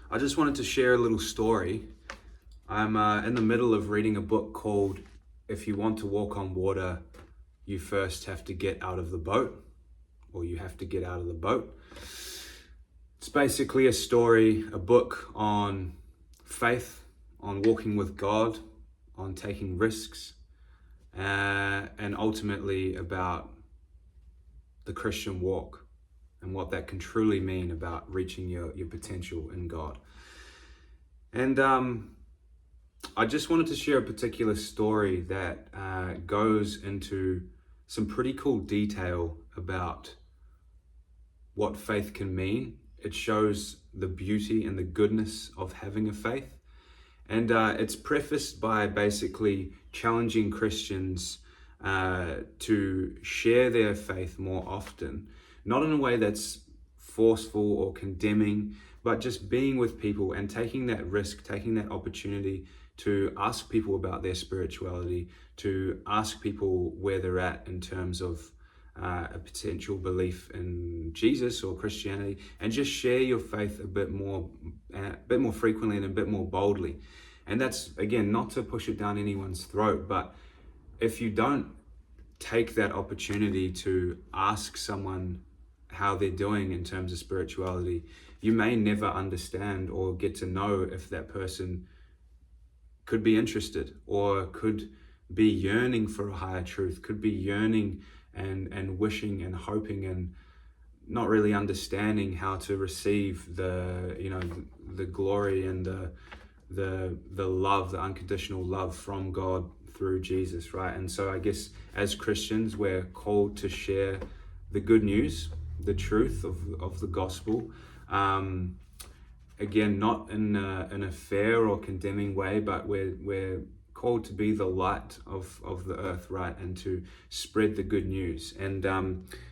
I just wanted to share a little story. I'm in the middle of reading a book called If You Want to Walk on Water, You First Have to Get Out of the Boat, or You Have to Get Out of the Boat. It's basically a story, a book on faith, on walking with God, on taking risks, and ultimately about the Christian walk and what that can truly mean about reaching your potential in God. And I just wanted to share a particular story that goes into some pretty cool detail about what faith can mean. It shows the beauty and the goodness of having a faith. And it's prefaced by basically challenging Christians to share their faith more often, not in a way that's forceful or condemning, but just being with people and taking that risk, taking that opportunity to ask people about their spirituality, to ask people where they're at in terms of a potential belief in Jesus or Christianity, and just share your faith a bit more frequently and a bit more boldly. And that's, again, not to push it down anyone's throat, but if you don't take that opportunity to ask someone how they're doing in terms of spirituality, you may never understand or get to know if that person could be interested or could be yearning for a higher truth, could be yearning and wishing and hoping and not really understanding how to receive the glory and the love, the unconditional love from God through Jesus, right? And so I guess as Christians, we're called to share the good news, the truth of the gospel. Again, not in a fair or condemning way, but we're called to be the light of the earth, right? And to spread the good news. And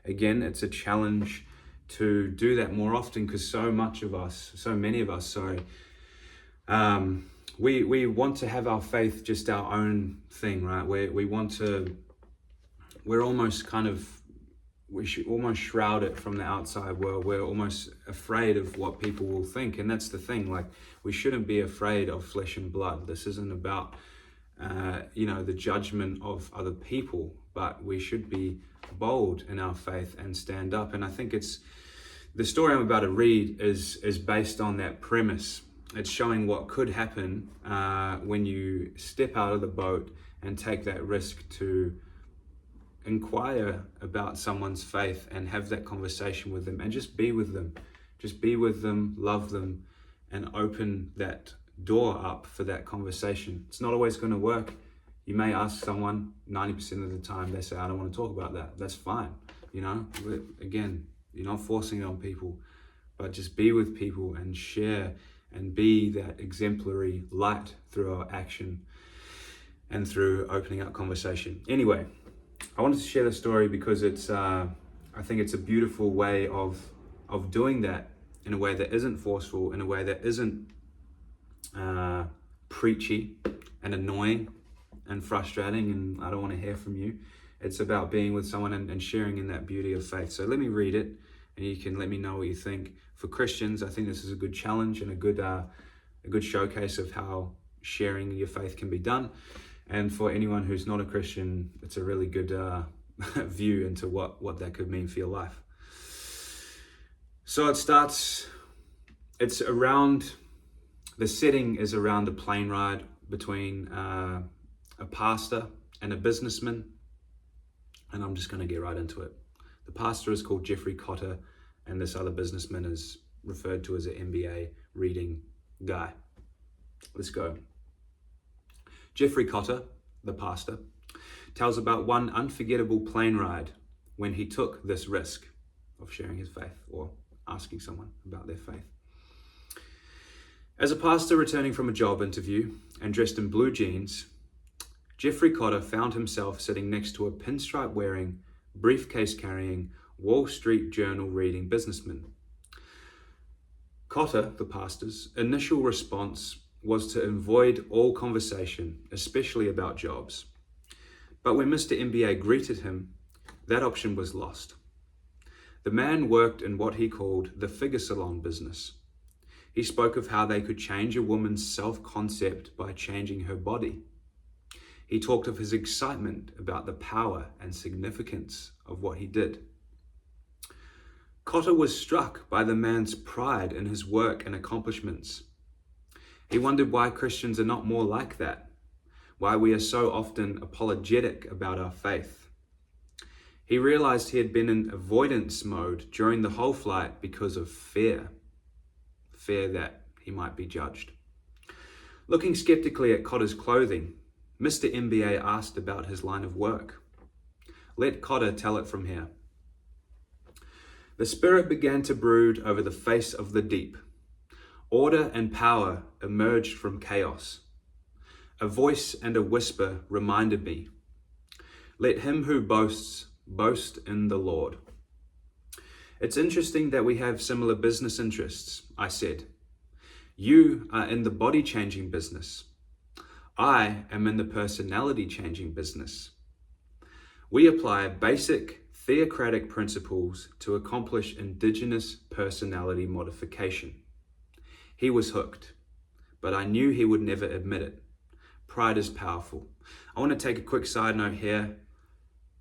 again, it's a challenge to do that more often, because so many of us, we want to have our faith just our own thing, right? We should almost shroud it from the outside world. We're almost afraid of what people will think. And that's the thing, like, we shouldn't be afraid of flesh and blood. This isn't about, the judgment of other people, but we should be bold in our faith and stand up. And I think the story I'm about to read is based on that premise. It's showing what could happen when you step out of the boat and take that risk to inquire about someone's faith and have that conversation with them and just be with them, love them, and open that door up for that conversation. It's not always going to work. You may ask someone, 90% of the time they say, I don't want to talk about that. That's fine. Again, you're not forcing it on people, but just be with people and share and be that exemplary light through our action and through opening up conversation. Anyway, I wanted to share the story because I think it's a beautiful way of doing that in a way that isn't forceful, in a way that isn't preachy and annoying and frustrating and I don't want to hear from you. It's about being with someone and sharing in that beauty of faith. So let me read it and you can let me know what you think. For Christians, I think this is a good challenge and a good showcase of how sharing your faith can be done. And for anyone who's not a Christian, it's a really good view into what that could mean for your life. So the setting is around a plane ride between a pastor and a businessman. And I'm just going to get right into it. The pastor is called Jeffrey Cotter, and this other businessman is referred to as an MBA reading guy. Let's go. Jeffrey Cotter, the pastor, tells about one unforgettable plane ride when he took this risk of sharing his faith or asking someone about their faith. As a pastor returning from a job interview and dressed in blue jeans, Jeffrey Cotter found himself sitting next to a pinstripe-wearing, briefcase-carrying, Wall Street Journal reading businessman. Cotter, the pastor's initial response was to avoid all conversation, especially about jobs. But when Mr. MBA greeted him, that option was lost. The man worked in what he called the figure salon business. He spoke of how they could change a woman's self-concept by changing her body. He talked of his excitement about the power and significance of what he did. Cotter was struck by the man's pride in his work and accomplishments. He wondered why Christians are not more like that, why we are so often apologetic about our faith. He realized he had been in avoidance mode during the whole flight because of fear that he might be judged. Looking skeptically at Cotter's clothing, Mr. MBA asked about his line of work. Let Cotter tell it from here. The Spirit began to brood over the face of the deep. Order and power emerged from chaos. A voice and a whisper reminded me, let him who boasts, boast in the Lord. It's interesting that we have similar business interests, I said. You are in the body-changing business. I am in the personality-changing business. We apply basic theocratic principles to accomplish indigenous personality modification. He was hooked, but I knew he would never admit it. Pride is powerful. I want to take a quick side note here.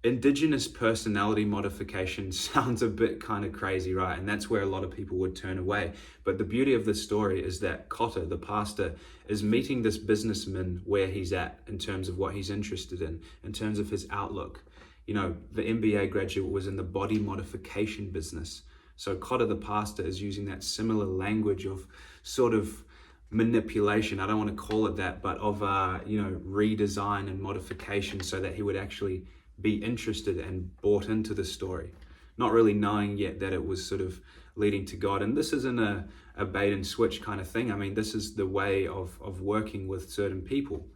Indigenous personality modification sounds a bit kind of crazy, right? And that's where a lot of people would turn away. But the beauty of this story is that Cotter, the pastor, is meeting this businessman where he's at in terms of what he's interested in terms of his outlook. You know, the MBA graduate was in the body modification business. So Cotter, the pastor, is using that similar language of sort of manipulation. I don't want to call it that, but of, redesign and modification so that he would actually be interested and bought into the story, not really knowing yet that it was sort of leading to God. And this isn't a bait and switch kind of thing. I mean, this is the way of working with certain people.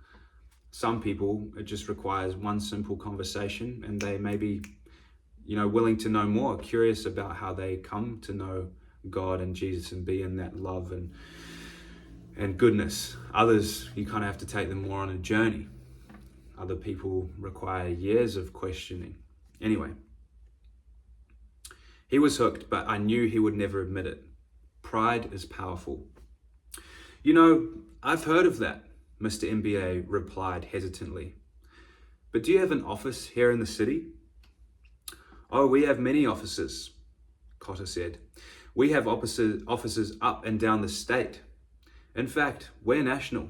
Some people, it just requires one simple conversation and they may be, willing to know more, curious about how they come to know God and Jesus and be in that love and goodness. Others, you kind of have to take them more on a journey. Other people require years of questioning. Anyway, he was hooked, but I knew he would never admit it. Pride is powerful. I've heard of that, Mr. MBA replied hesitantly. But do you have an office here in the city? Oh, we have many offices, Cotter said. We have offices up and down the state. In fact, we're national.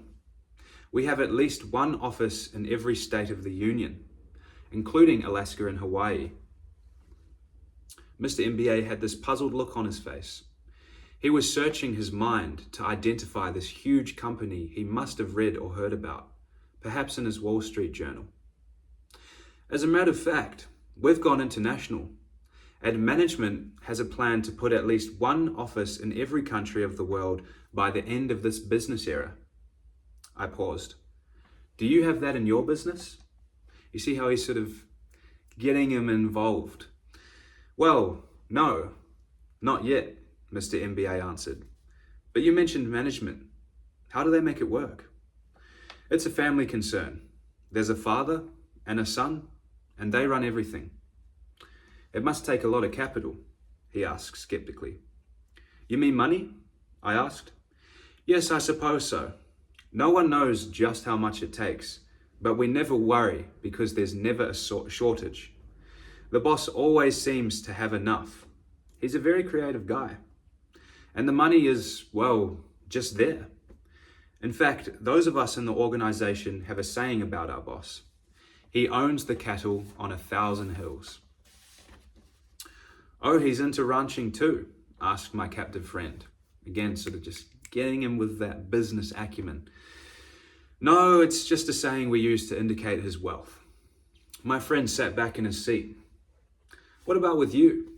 We have at least one office in every state of the Union, including Alaska and Hawaii. Mr. MBA had this puzzled look on his face. He was searching his mind to identify this huge company he must have read or heard about, perhaps in his Wall Street Journal. As a matter of fact, we've gone international, and management has a plan to put at least one office in every country of the world by the end of this business era. I paused. Do you have that in your business? You see how he's sort of getting him involved. Well, no, not yet, Mr. MBA answered. But you mentioned management. How do they make it work? It's a family concern. There's a father and a son, and they run everything. It must take a lot of capital, he asked skeptically. You mean money? I asked. Yes, I suppose so. No one knows just how much it takes, but we never worry because there's never a shortage. The boss always seems to have enough. He's a very creative guy. And the money is, just there. In fact, those of us in the organization have a saying about our boss. He owns the cattle on 1,000 hills. Oh, he's into ranching too, asked my captive friend. Again, sort of just getting him with that business acumen. No, it's just a saying we use to indicate his wealth. My friend sat back in his seat. What about with you,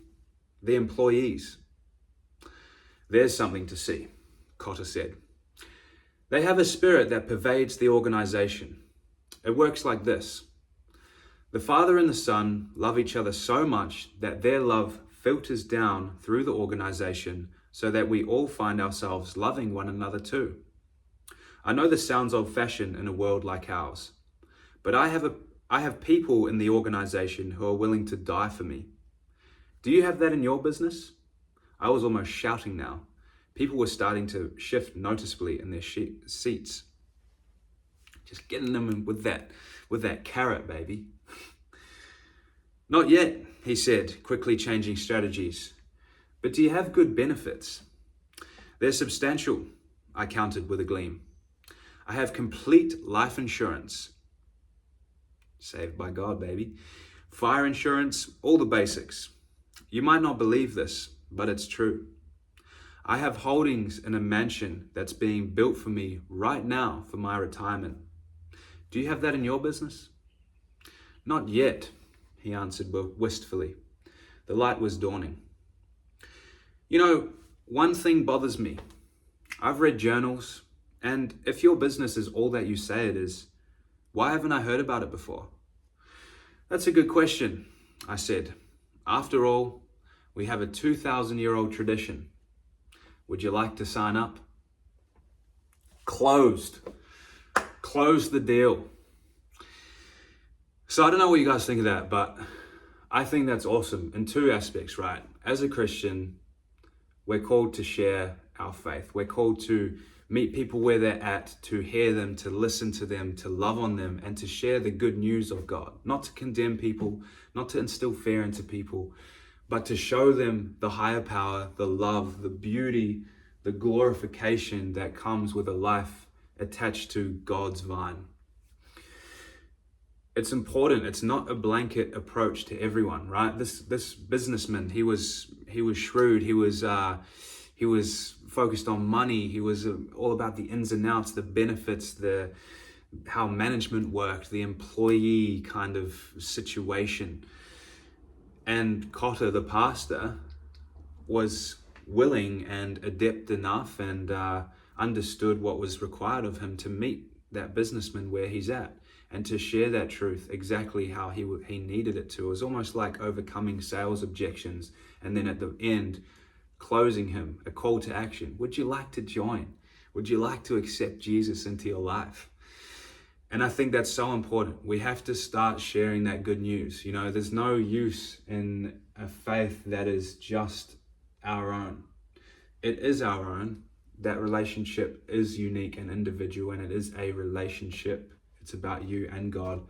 the employees? There's something to see, Cotter said. They have a spirit that pervades the organization. It works like this. The Father and the Son love each other so much that their love filters down through the organization so that we all find ourselves loving one another too. I know this sounds old-fashioned in a world like ours, but I have people in the organization who are willing to die for me. Do you have that in your business? I was almost shouting now. People were starting to shift noticeably in their seats. Just getting them with that carrot, baby. Not yet, he said, quickly changing strategies. But do you have good benefits? They're substantial, I countered with a gleam. I have complete life insurance. Saved by God, baby. Fire insurance, all the basics. You might not believe this, but it's true. I have holdings in a mansion that's being built for me right now for my retirement. Do you have that in your business? Not yet, he answered wistfully. The light was dawning. You know, one thing bothers me. I've read journals, and if your business is all that you say it is, why haven't I heard about it before? That's a good question, I said. After all, we have a 2,000-year-old tradition. Would you like to sign up? Closed. Close the deal. So I don't know what you guys think of that, but I think that's awesome in two aspects, right? As a Christian, we're called to share our faith. We're called to meet people where they're at, to hear them, to listen to them, to love on them, and to share the good news of God. Not to condemn people, not to instill fear into people, but to show them the higher power, the love, the beauty, the glorification that comes with a life attached to God's vine. It's important. It's not a blanket approach to everyone, right? This businessman, he was shrewd. He was focused on money. He was all about the ins and outs, the benefits, how management worked, the employee kind of situation. And Cotter, the pastor, was willing and adept enough and understood what was required of him to meet that businessman where he's at and to share that truth exactly how he needed it to. It was almost like overcoming sales objections, and then at the end, closing him, a call to action. Would you like to join? Would you like to accept Jesus into your life? And I think that's so important. We have to start sharing that good news. You know, there's no use in a faith that is just our own. It is our own. That relationship is unique and individual, and it is a relationship. It's about you and God.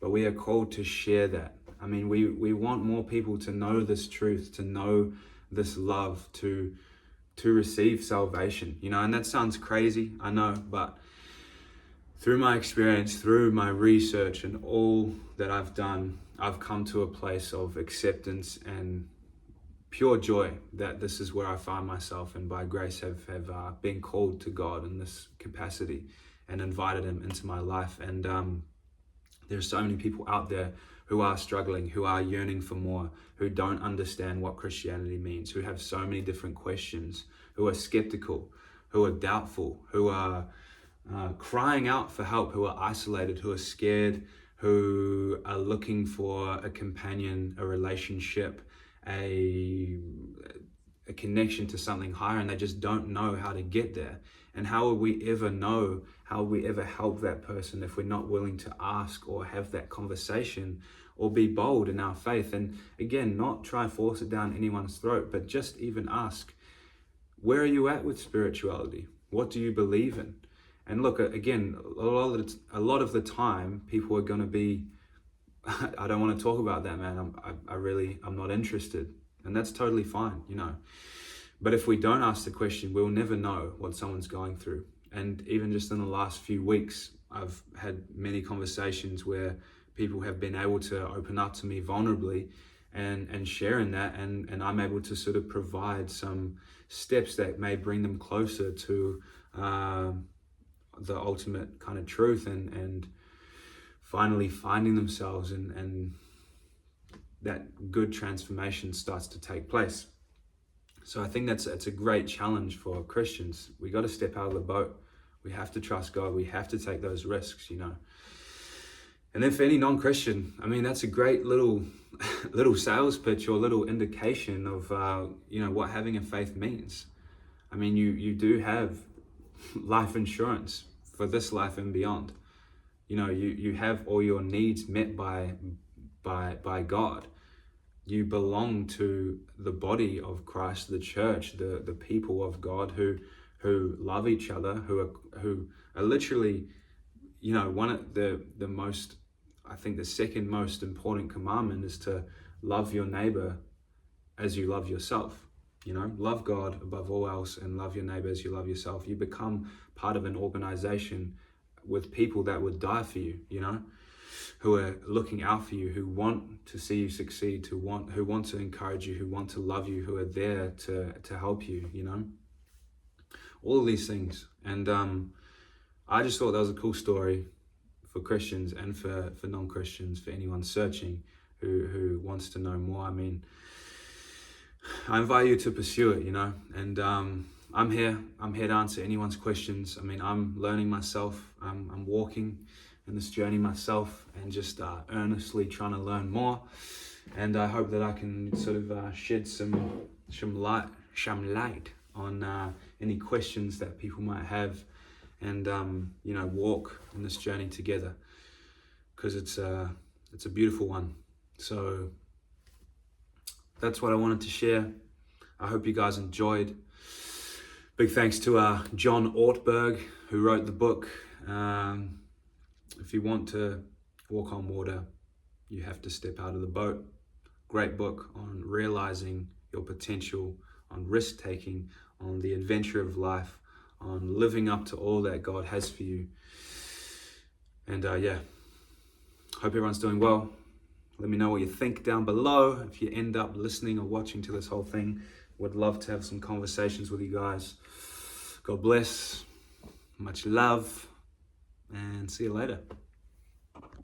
But we are called to share that. I mean, we want more people to know this truth, to know this love, to receive salvation. You know, and that sounds crazy, I know, but through my experience, through my research and all that I've done, I've come to a place of acceptance and pure joy that this is where I find myself, and by grace have been called to God in this capacity and invited him into my life. And there's so many people out there who are struggling, who are yearning for more, who don't understand what Christianity means, who have so many different questions, who are skeptical, who are doubtful, who are crying out for help, who are isolated, who are scared, who are looking for a companion, a relationship, a connection to something higher, and they just don't know how to get there. And how will we ever know, how will we ever help that person if we're not willing to ask or have that conversation or be bold in our faith? And again, not try and force it down anyone's throat, but just even ask, where are you at with spirituality? What do you believe in? And look, again, a lot of the time, people are going to be, I don't want to talk about that, man. I'm not interested. And that's totally fine, you know. But if we don't ask the question, we'll never know what someone's going through. And even just in the last few weeks, I've had many conversations where people have been able to open up to me vulnerably and sharing that. And I'm able to sort of provide some steps that may bring them closer to the ultimate kind of truth and finally finding themselves, and that good transformation starts to take place. So I think it's a great challenge for Christians. We got to step out of the boat. We have to trust God. We have to take those risks, you know. And then for any non-Christian, I mean, that's a great little sales pitch or little indication of what having a faith means. I mean, you do have life insurance for this life and beyond. You know, you have all your needs met by God. You belong to the body of Christ, the church, the people of God who love each other, who are literally, one of the most, I think the second most important commandment is to love your neighbor as you love yourself. Love God above all else and love your neighbor as you love yourself. You become part of an organization with people that would die for you, who are looking out for you, who want to see you succeed, who want to encourage you, who want to love you, who are there to help you, all of these things. And I just thought that was a cool story for Christians and for non-Christians, for anyone searching who wants to know more. I mean, I invite you to pursue it, and I'm here to answer anyone's questions. I mean, I'm learning myself. I'm walking in this journey myself and just earnestly trying to learn more. And I hope that I can sort of shed some light on any questions that people might have, and walk in this journey together, because it's a beautiful one. So that's what I wanted to share. I hope you guys enjoyed. Big thanks to John Ortberg, who wrote the book. If you want to walk on water, you have to step out of the boat. Great book on realizing your potential, on risk-taking, on the adventure of life, on living up to all that God has for you. And hope everyone's doing well. Let me know what you think down below. If you end up listening or watching to this whole thing, would love to have some conversations with you guys. God bless. Much love. And see you later.